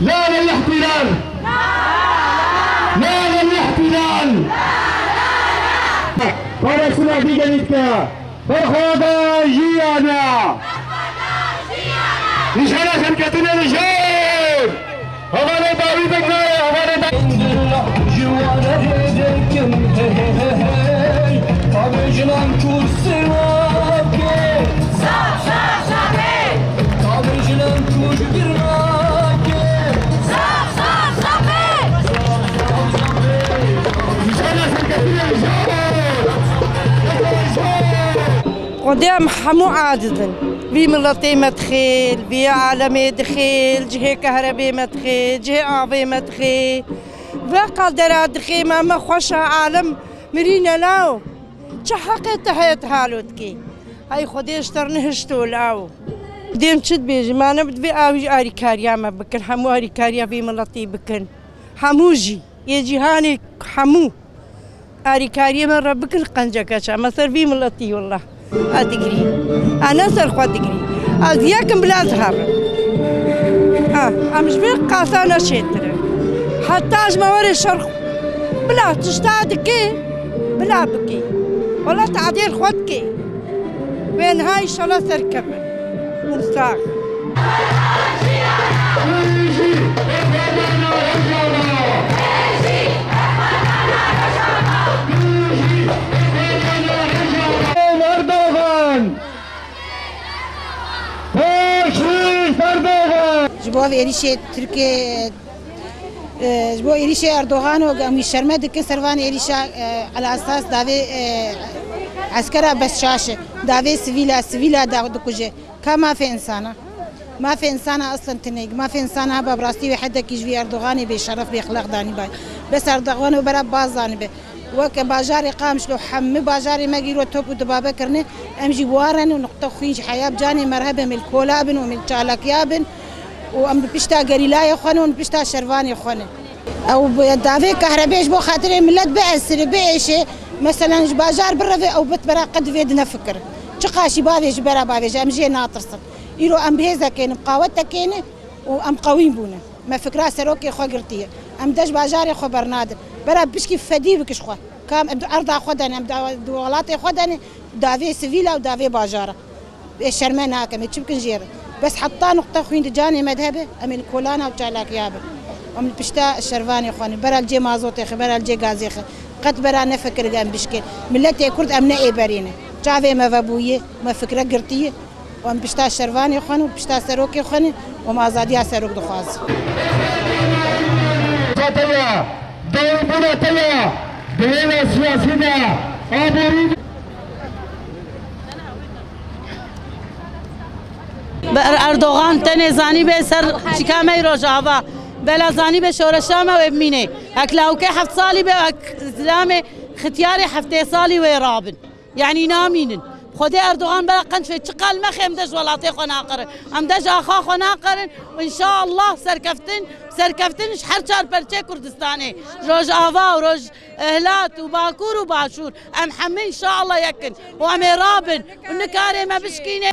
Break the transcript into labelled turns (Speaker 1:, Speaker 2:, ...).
Speaker 1: لا للاحتلال، لا للاحتلال. فرسنا في جنيتك فرخوضا جيانا نشانا شركتنا نشان هوانا باوي بكنا هوانا باوي جوانا هيدكم هي طابجنا كرسي واكي صح صح صحيح طابجنا كرسي واكي صح صح صحيح نشانا شركتنا نشان
Speaker 2: قدام حمو عاجزن بي ملطي مدخل بي عالمي دخل جهة كهربي مدخل جهة آبي مدخل وقدر دخل ما خوش عالم مرينا لاو چحقي تحيط حالوتكي هاي خودي اشترنهشتو لاو ديم شد بيجي ما نبد بي آوي آري كاريا ما بكن حمو آري كاريا بي ملطي بكن حموجي يجي هاني حمو آري كاريا من ربك القنجة كاشا مثل بي ملطي والله أدقري أنا سرخ أدقري أزياكم بلا زهر أمش بيك قاسانا شتر حتى أجمع الشرخ بلا تشتادكي بلا بكي ولا تعديل خودكي بين هاي شلا سركب مستاق
Speaker 3: جبوا إيريشة تركيا جبوا إيريشة أردوغان وقامي شرمة دكان سرفان إيريشة على أساس دافي عسكرة بس شاشة دافي سفيلا دكوجة كما في إنسانة ما في إنسانة أصلا تنيق ما في إنسانة ببراستي وحدك يجي أردوغاني بشرف بأخلاق داني باي بس أردوغان وبرا بازاني به وك باجاري قامش لو حم باجاري ما جيرو توب ودبابة كرني أمجي وارن ونقطة خوينش حياب جاني مرهبة من الكولابن ومن شالكيابن وأم بيشتا قريلاي خونه وبيشتا شرفاني خونه أو دافي كهرباء بو خاطر ملت بأسر بيشة مثلا باجار برا أو بتبرا قد فيدنا فكر شقاشي بافيش برا بافيش أمجي ناطرصن يرو أم بهذا كين مقاوتة كين وأم قويم بونا ما فكرة سروكي خو قرتيه أم داش باجاري خو برنادر برا بشكي فدي بكش خو كام أرض خدني أم دولاتي خدني دافي سفيلا ودافي باجارة الشرمان هاكم تشبكن جير بس حطا نقطة خوين جاني مذهبه أم الكولانا وتشالاك يابه أم البشتا الشرفاني خواني برا الجي مازوتي خي برا الجي غازي خي قد برا نفكر قام بشكل ملتي كرد أم نائي برينه شافي ما فابويه ما فكرة قرتيه وأم بشتا الشرفاني خواني وبشتا سروكي خواني وما زاديا سروك دخواز
Speaker 1: تيا دور بنا تيا دور سياسينا أبوري
Speaker 4: اردوغان تنه زانی به سر شکامه روجاوا بلا زانی به شورشامه و بمینه اکلاوکه 7 سالی به اسلام ختیاری 7 سالی و رابن يعني نامين خدي اردوغان بلا قنش في تقال ما خيم دج ولاطي خناقر ام دج اخا خناقر وان شاء الله سركفتن شحر شهر برشي كردستاني روج افا وروج اهلات وباكور وباشور ام حمي ان شاء الله يكن وام رابن والنكاري ما بشكينه